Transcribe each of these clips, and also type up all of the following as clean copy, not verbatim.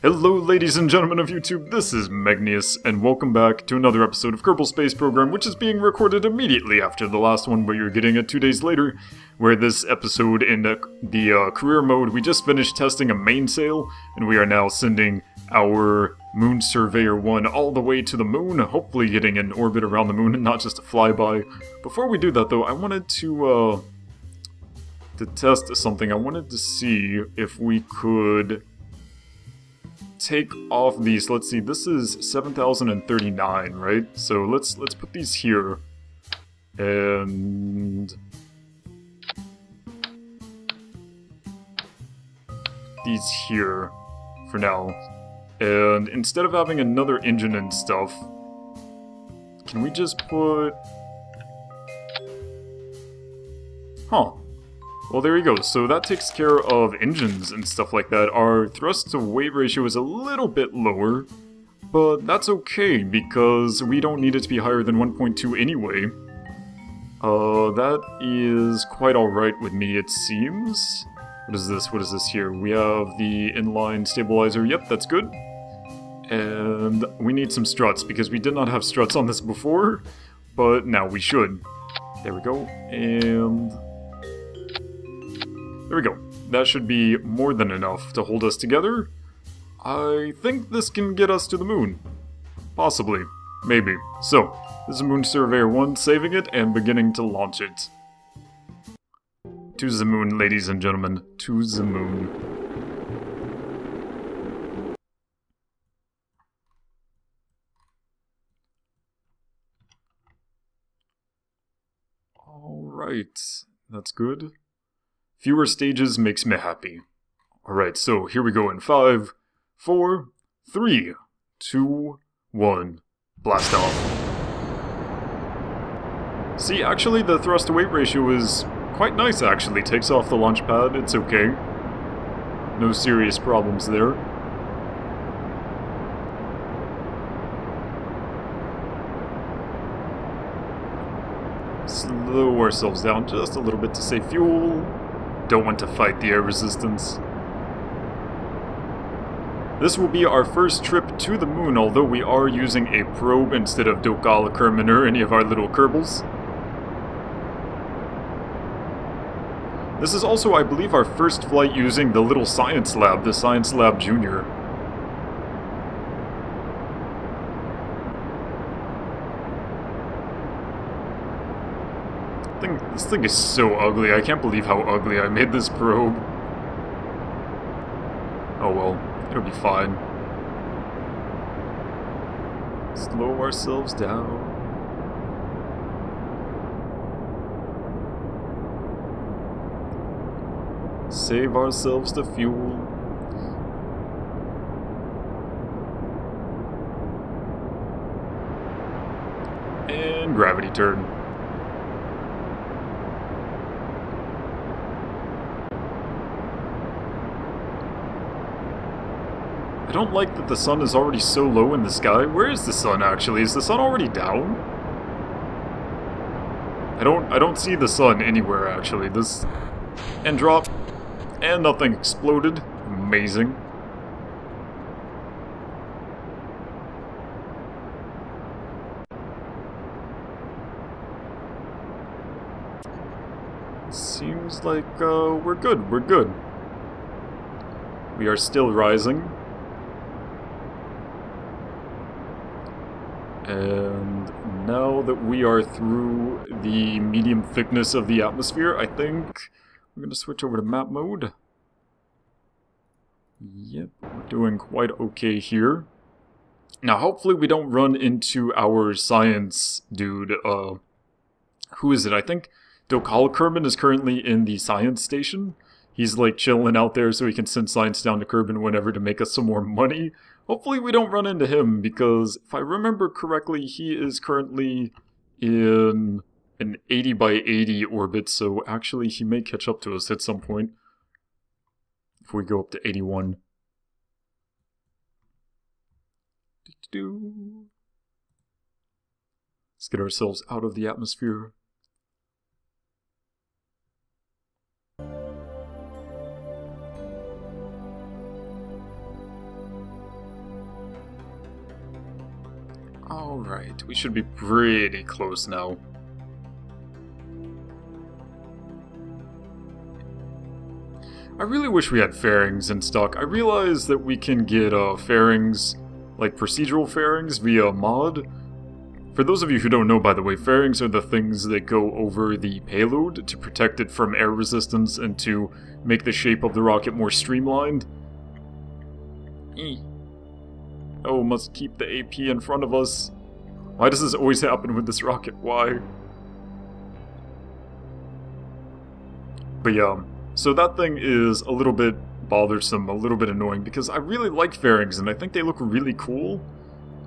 Hello ladies and gentlemen of YouTube, this is Megneous, and welcome back to another episode of Kerbal Space Program, which is being recorded immediately after the last one, but you're getting it 2 days later, where this episode in the career mode, we just finished testing a mainsail, and we are now sending our Moon Surveyor 1 all the way to the moon, hopefully getting in orbit around the moon and not just a flyby. Before we do that though, I wanted to test something. I wanted to see if we could take off these. Let's see, this is 7,039, right? So let's put these here, and these here for now. And instead of having another engine and stuff, can we just put... Huh. Well, there you go. So that takes care of engines and stuff like that. Our thrust-to-weight ratio is a little bit lower, but that's okay because we don't need it to be higher than 1.2 anyway. That is quite alright with me, it seems. What is this? What is this here? We have the inline stabilizer. Yep, that's good. And we need some struts because we did not have struts on this before, but now we should. There we go. And... there we go. That should be more than enough to hold us together. I think this can get us to the moon. Possibly. Maybe. So, this is Moon Surveyor 1, saving it and beginning to launch it. To the moon, ladies and gentlemen. To the moon. Alright. That's good. Fewer stages makes me happy. Alright, so here we go in 5, 4, 3, 2, 1. Blast off. See, actually the thrust-to-weight ratio is quite nice, actually. Takes off the launch pad, it's okay. No serious problems there. Slow ourselves down just a little bit to save fuel. Don't want to fight the air resistance. This will be our first trip to the moon, although we are using a probe instead of Kerbal or any of our little Kerbals. This is also, I believe, our first flight using the little science lab, the Science Lab Junior. This thing is so ugly. I can't believe how ugly I made this probe. Oh well, it'll be fine. Slow ourselves down. Save ourselves the fuel. And gravity turn. I don't like that the sun is already so low in the sky. Where is the sun, actually? Is the sun already down? I don't see the sun anywhere, actually. This... and drop. And nothing exploded. Amazing. Seems like, we're good. We're good. We are still rising. And now that we are through the medium thickness of the atmosphere, I think we're going to switch over to map mode. Yep, we're doing quite okay here. Now, hopefully we don't run into our science dude. Who is it? I think Kerbal is currently in the science station. He's like chilling out there so he can send science down to Kerbal whenever to make us some more money. Hopefully we don't run into him, because if I remember correctly, he is currently in an 80 by 80 orbit, so actually he may catch up to us at some point. If we go up to 81. Let's get ourselves out of the atmosphere. Alright, we should be pretty close now. I really wish we had fairings in stock. I realize that we can get fairings, like procedural fairings, via mod. For those of you who don't know, by the way, fairings are the things that go over the payload to protect it from air resistance and to make the shape of the rocket more streamlined. Oh, must keep the AP in front of us. Why does this always happen with this rocket? Why? But yeah, so that thing is a little bit bothersome, a little bit annoying, because I really like fairings and I think they look really cool.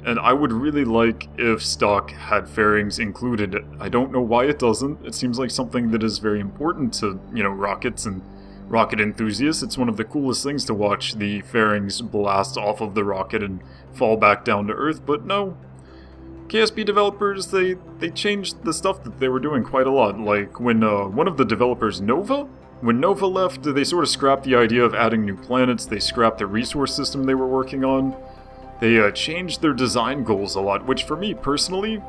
And I would really like if stock had fairings included. I don't know why it doesn't. It seems like something that is very important to, you know, rockets and rocket enthusiasts. It's one of the coolest things to watch the fairings blast off of the rocket and fall back down to Earth, but no. KSP developers, they changed the stuff that they were doing quite a lot. Like when one of the developers, when Nova left, they sort of scrapped the idea of adding new planets. They scrapped the resource system they were working on. They changed their design goals a lot, which for me, personally,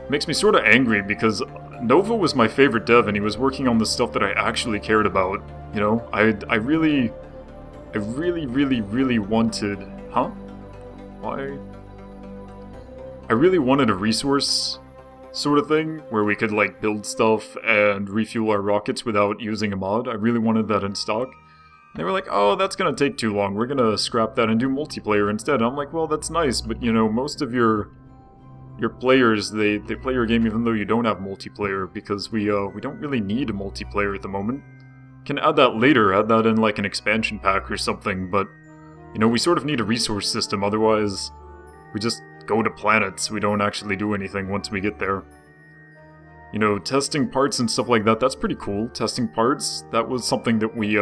makes me sort of angry, because Nova was my favorite dev, and he was working on the stuff that I actually cared about. You know, I really wanted... Huh? Why? I really wanted a resource sort of thing, where we could, like, build stuff and refuel our rockets without using a mod. I really wanted that in stock. They were like, oh, that's gonna take too long, we're gonna scrap that and do multiplayer instead. And I'm like, well, that's nice, but you know, most of your players, they play your game even though you don't have multiplayer, because we don't really need a multiplayer at the moment. Can add that later, add that in like an expansion pack or something, but you know, we sort of need a resource system, otherwise we just go to planets, we don't actually do anything once we get there. You know, testing parts and stuff like that, that's pretty cool. Testing parts, that was something that we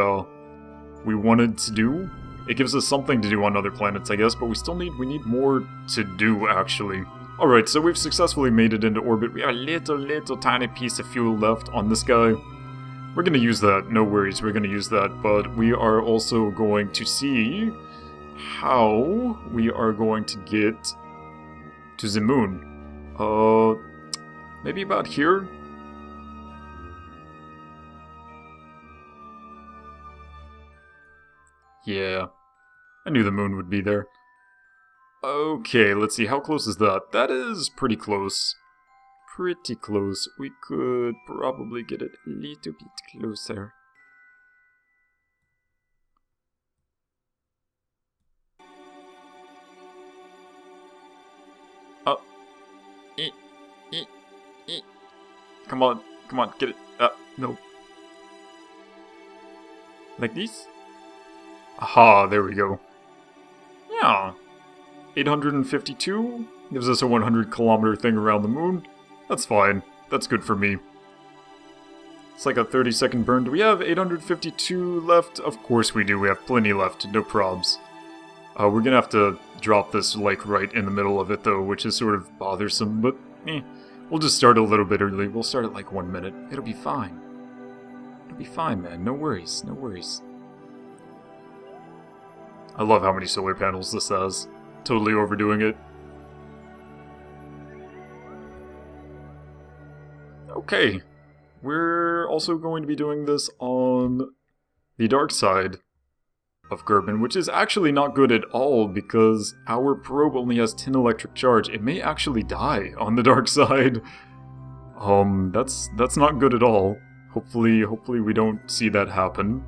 wanted to do. It gives us something to do on other planets, I guess, but we need more to do, actually. Alright, so we've successfully made it into orbit. We have a little tiny piece of fuel left on this guy. We're gonna use that, no worries, we're gonna use that, but we are also going to see how we are going to get to the moon. Maybe about here? Yeah, I knew the moon would be there. Okay, let's see, how close is that? That is pretty close. Pretty close. We could probably get it a little bit closer. Oh. Come on, get it. No. Like this? Aha, there we go. Yeah. 852 gives us a 100-kilometer thing around the moon. That's fine. That's good for me. It's like a 30-second burn. Do we have 852 left? Of course we do. We have plenty left. No probs. We're gonna have to drop this, like, right in the middle of it, though, which is sort of bothersome, but we'll just start a little bit early. We'll start at, like, 1 minute. It'll be fine. It'll be fine, man. No worries. No worries. I love how many solar panels this has. Totally overdoing it. Okay. We're also going to be doing this on the dark side of Kerbal, which is actually not good at all because our probe only has 10 electric charge. It may actually die on the dark side. That's not good at all. Hopefully we don't see that happen.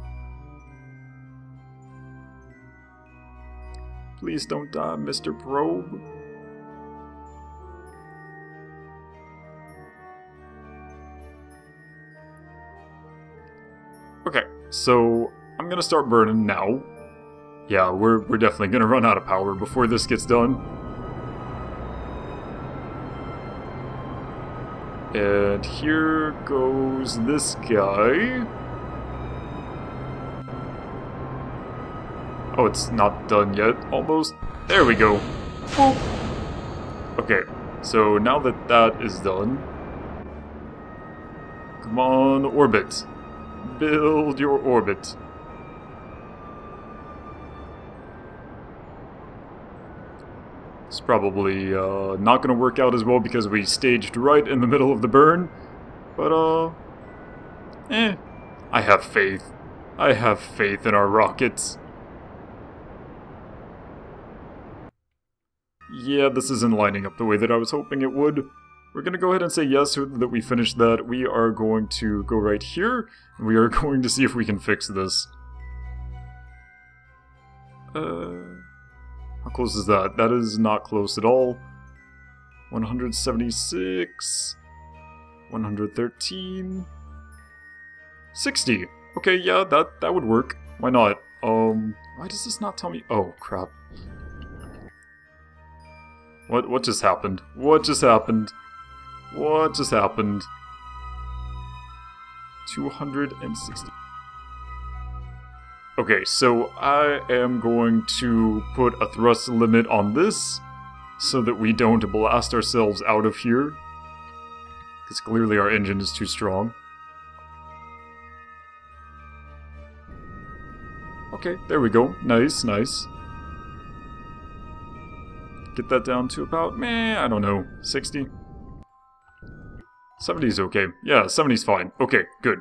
Please don't die, Mr. Probe. Okay, so I'm gonna start burning now. Yeah, we're definitely gonna run out of power before this gets done. And here goes this guy. Oh, it's not done yet, almost. There we go. Boop. Okay, so now that that is done, come on, orbit. Build your orbit. It's probably not going to work out as well because we staged right in the middle of the burn. But, I have faith. I have faith in our rockets. Yeah, this isn't lining up the way that I was hoping it would. We're going to go ahead and say yes so that we finish that. We are going to go right here. And we are going to see if we can fix this. How close is that? That is not close at all. 176. 113. 60. Okay, yeah, that would work. Why not? Why does this not tell me? Oh, crap. What just happened? What just happened? What just happened? 260. Okay, so I am going to put a thrust limit on this so that we don't blast ourselves out of here. Because clearly our engine is too strong. Okay, there we go. Nice, nice. Get that down to about, I don't know, 60? 70's okay. Yeah, 70's fine. Okay, good.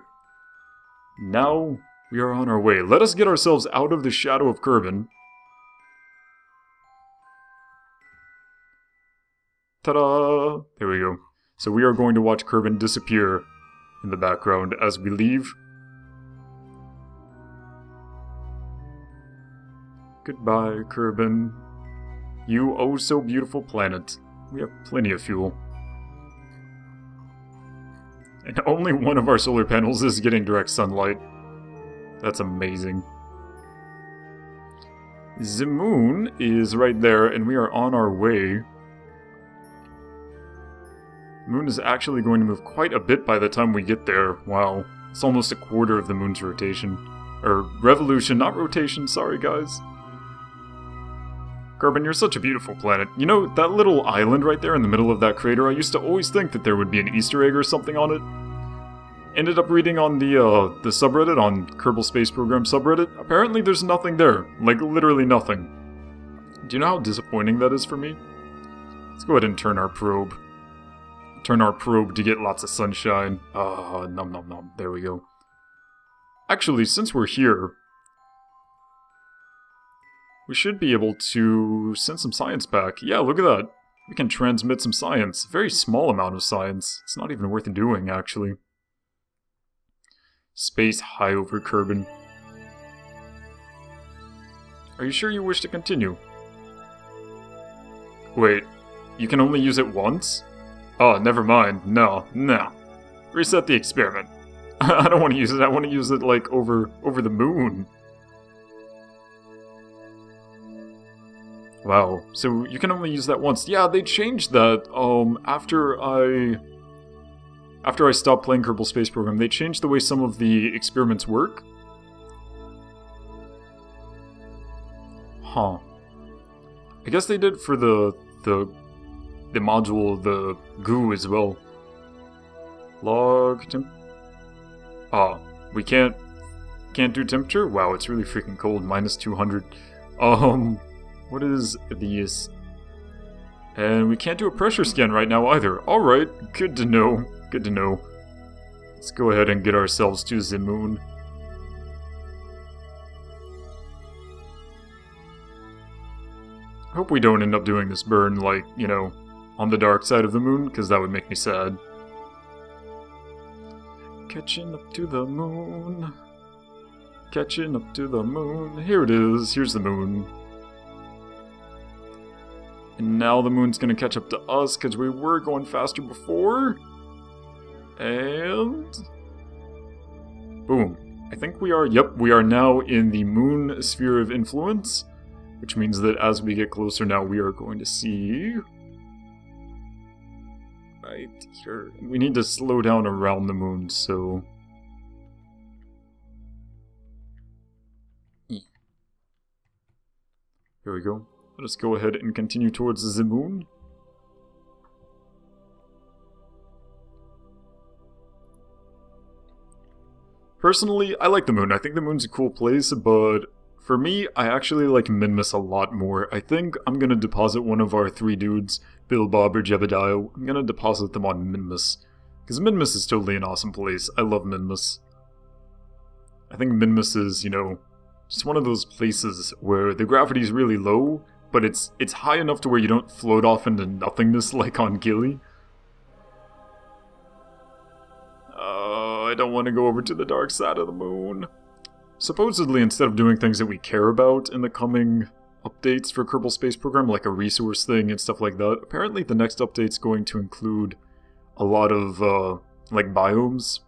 Now we are on our way. Let us get ourselves out of the shadow of Kerbal. Ta-da! There we go. So we are going to watch Kerbal disappear in the background as we leave. Goodbye, Kerbal. You oh so beautiful planet. We have plenty of fuel. And only one of our solar panels is getting direct sunlight. That's amazing. The moon is right there, and we are on our way. The moon is actually going to move quite a bit by the time we get there. Wow. It's almost a quarter of the moon's rotation. Or revolution, not rotation, sorry guys. Kerbal, you're such a beautiful planet. You know, that little island right there in the middle of that crater, I used to always think that there would be an Easter egg or something on it. Ended up reading on the subreddit, on Kerbal Space Program subreddit. Apparently there's nothing there. Like, literally nothing. Do you know how disappointing that is for me? Let's go ahead and turn our probe. Turn our probe to get lots of sunshine. Nom nom nom. There we go. Actually, since we're here, we should be able to send some science back. Yeah, look at that. We can transmit some science. A very small amount of science. It's not even worth doing, actually. Space high over Kerbal. Are you sure you wish to continue? Wait, you can only use it once? Oh, never mind. No. Reset the experiment. I don't want to use it. I want to use it, like, over the moon. Wow, so you can only use that once. Yeah, they changed that, after I stopped playing Kerbal Space Program, they changed the way some of the experiments work. Huh. I guess they did for the module, the goo as well. Log temp... Ah, we can't do temperature? Wow, it's really freaking cold, minus 200. What is these? And we can't do a pressure scan right now either. Alright, good to know. Good to know. Let's go ahead and get ourselves to the moon. I hope we don't end up doing this burn, like, you know, on the dark side of the moon, because that would make me sad. Catching up to the moon. Catching up to the moon. Here it is. Here's the moon. And now the moon's gonna catch up to us, because we were going faster before. And... boom. I think we are, yep, we are now in the moon sphere of influence, which means that as we get closer now, we are going to see... right here. We need to slow down around the moon, so... here we go. Let us go ahead and continue towards the moon. Personally, I like the moon. I think the moon's a cool place, but For me, I actually like Megneous a lot more. I think I'm gonna deposit one of our 3 dudes, Bill, Bob, or Jebediah. I'm gonna deposit them on Megneous. Because Megneous is totally an awesome place. I love Megneous. I think Megneous is, you know, just one of those places where the gravity is really low, but it's high enough to where you don't float off into nothingness like on Gilly. I don't want to go over to the dark side of the moon. Supposedly, instead of doing things that we care about in the coming updates for Kerbal Space Program, like a resource thing and stuff like that, apparently the next update's going to include a lot of, like biomes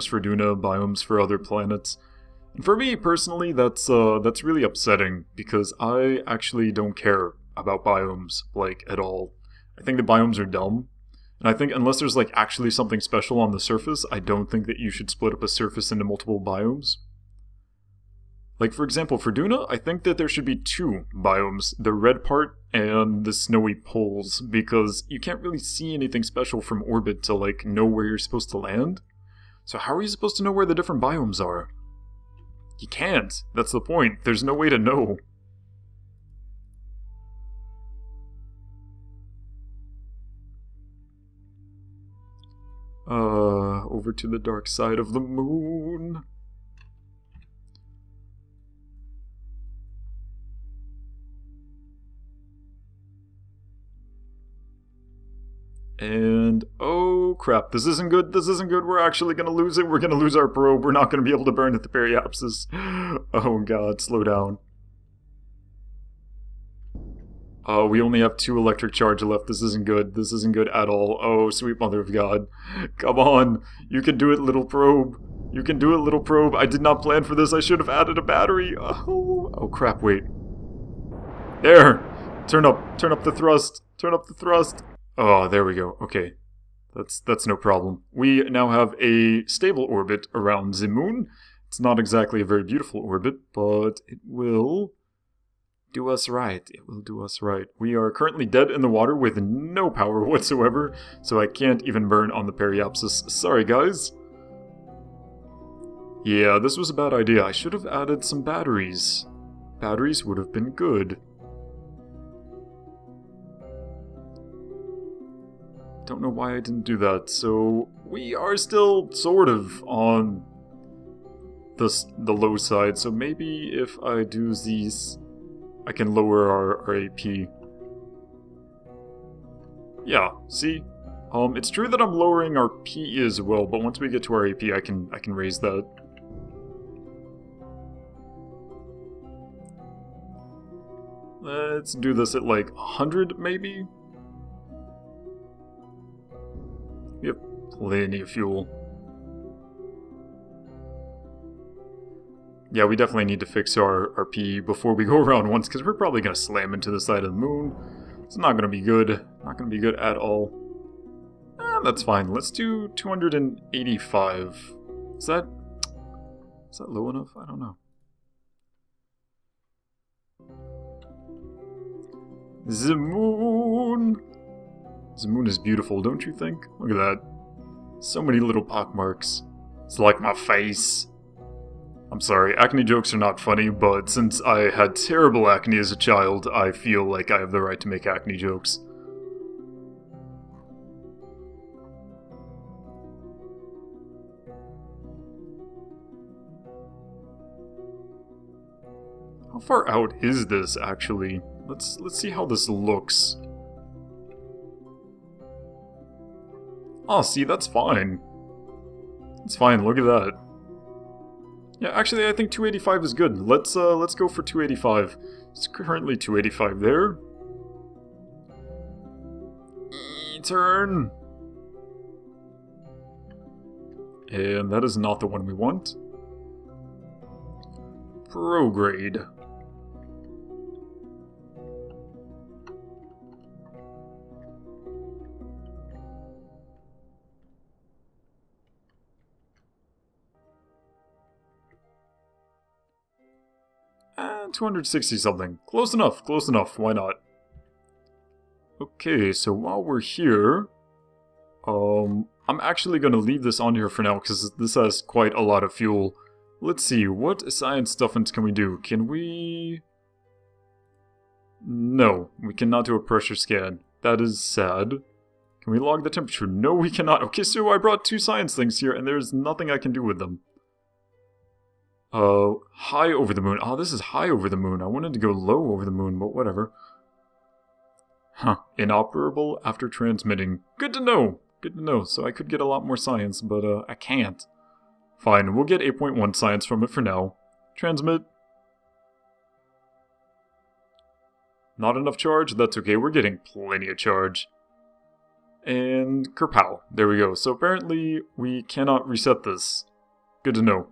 for Duna, biomes for other planets. And for me, personally, that's really upsetting, because I actually don't care about biomes, like, at all. I think the biomes are dumb. And I think unless there's like actually something special on the surface, I don't think that you should split up a surface into multiple biomes. Like for example, for Duna, I think that there should be 2 biomes, the red part and the snowy poles, because you can't really see anything special from orbit to like know where you're supposed to land. So how are you supposed to know where the different biomes are? You can't. That's the point. There's no way to know. Over to the dark side of the moon. And, oh crap, this isn't good, we're actually gonna lose it, we're gonna lose our probe, we're not gonna be able to burn at the periapsis. Oh god, slow down. We only have 2 electric charge left. This isn't good at all. Oh, sweet mother of God. Come on, you can do it, little probe. You can do it, little probe. I did not plan for this, I should have added a battery. Oh crap, wait. There! Turn up the thrust. Oh, there we go. Okay. That's no problem. We now have a stable orbit around the moon. It's not exactly a very beautiful orbit, but it will do us right. It will do us right. We are currently dead in the water with no power whatsoever, so I can't even burn on the periapsis. Sorry, guys. Yeah, this was a bad idea. I should have added some batteries. Batteries would have been good. Don't know why I didn't do that. So we are still sort of on the low side. So maybe if I do these, I can lower our AP. Yeah, see? It's true that I'm lowering our P as well, but once we get to our AP, I can raise that. Let's do this at like 100 maybe? We have plenty of fuel. Yeah, we definitely need to fix our P before we go around once, because we're probably going to slam into the side of the moon. It's not going to be good. Not going to be good at all. That's fine. Let's do 285. Is that low enough? I don't know. The moon! The moon is beautiful, don't you think? Look at that. So many little pockmarks. It's like my face. I'm sorry, acne jokes are not funny, but since I had terrible acne as a child, I feel like I have the right to make acne jokes. How far out is this, actually? Let's see how this looks. Oh, see, that's fine. It's fine, look at that. Yeah, actually, I think 285 is good. Let's go for 285. It's currently 285 there. Turn! And that is not the one we want. Prograde. And 260 something. Close enough, why not? Okay, so while we're here, I'm actually going to leave this on here for now because this has quite a lot of fuel. Let's see, what science stuffings can we do? Can we... No, we cannot do a pressure scan. That is sad. Can we log the temperature? No, we cannot. Okay, so I brought 2 science things here, and there's nothing I can do with them. High over the moon. Oh, this is high over the moon. I wanted to go low over the moon, but whatever. Huh. Inoperable after transmitting. Good to know. Good to know. So I could get a lot more science, but I can't. Fine, we'll get 8.1 science from it for now. Transmit. Not enough charge? That's okay. We're getting plenty of charge. And Kerbal. There we go. So apparently we cannot reset this. Good to know.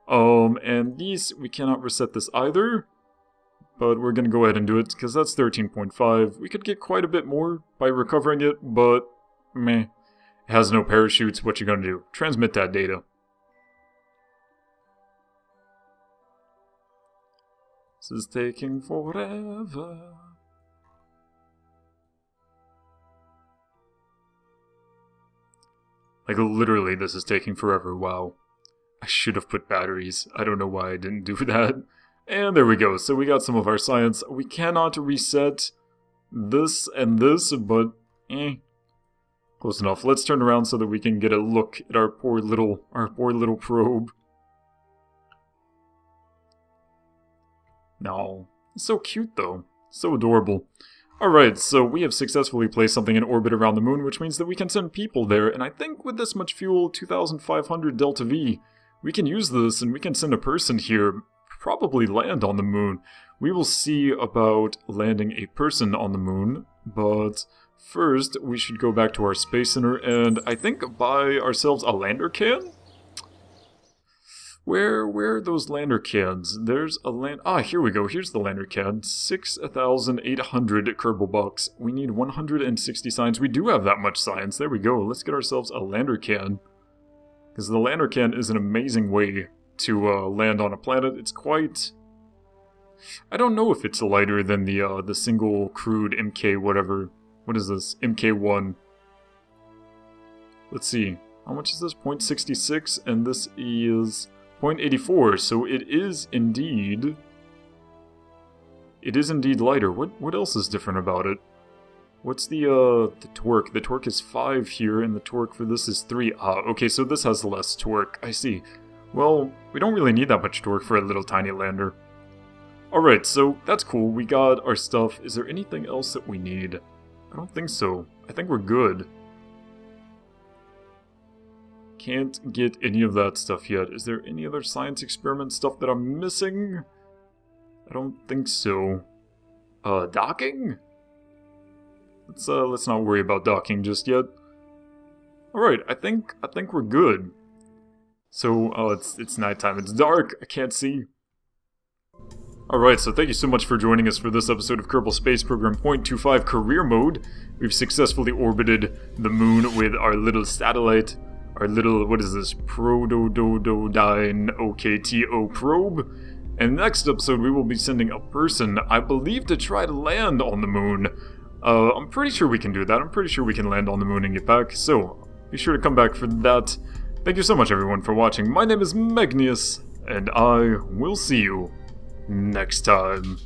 And these, we cannot reset this either. But we're gonna go ahead and do it, because that's 13.5. We could get quite a bit more by recovering it, but meh. It has no parachutes. What you gonna do? Transmit that data. This is taking forever. Like, literally, this is taking forever. Wow. I should have put batteries. I don't know why I didn't do that. And there we go. So we got some of our science. We cannot reset this and this, but close enough. Let's turn around so that we can get a look at our poor little probe. No. It's so cute, though. So adorable. Alright, so we have successfully placed something in orbit around the moon, which means that we can send people there, and I think with this much fuel, 2,500 Delta V, we can use this and we can send a person here, probably land on the moon. We will see about landing a person on the moon, but first we should go back to our space center and I think buy ourselves a lander can? Where are those lander cans? There's a land... Ah, here we go. Here's the lander can. 6,800 Kerbal bucks. We need 160 science. We do have that much science. There we go. Let's get ourselves a lander can. Because the lander can is an amazing way to land on a planet. It's quite... I don't know if it's lighter than the single crude MK whatever. What is this? MK1. Let's see. How much is this? 0.66, and this is... 0.84, so it is indeed lighter. What else is different about it? What's the torque? The torque is 5 here, and the torque for this is 3. Ah, okay, so this has less torque. I see. Well, we don't really need that much torque for a little tiny lander. Alright, so that's cool. We got our stuff. Is there anything else that we need? I don't think so. I think we're good. Can't get any of that stuff yet. Is there any other science experiment stuff that I'm missing? I don't think so. Docking? Let's not worry about docking just yet. Alright, I think we're good. So, it's nighttime. It's dark. I can't see. Alright, so thank you so much for joining us for this episode of Kerbal Space Program 0.25 Career Mode. We've successfully orbited the moon with our little satellite. Our little, what is this, Protododyne OKTO probe. And next episode we will be sending a person, I believe, to try to land on the moon. I'm pretty sure we can do that. I'm pretty sure we can land on the moon and get back. So, be sure to come back for that. Thank you so much everyone for watching. My name is Megneous, and I will see you next time.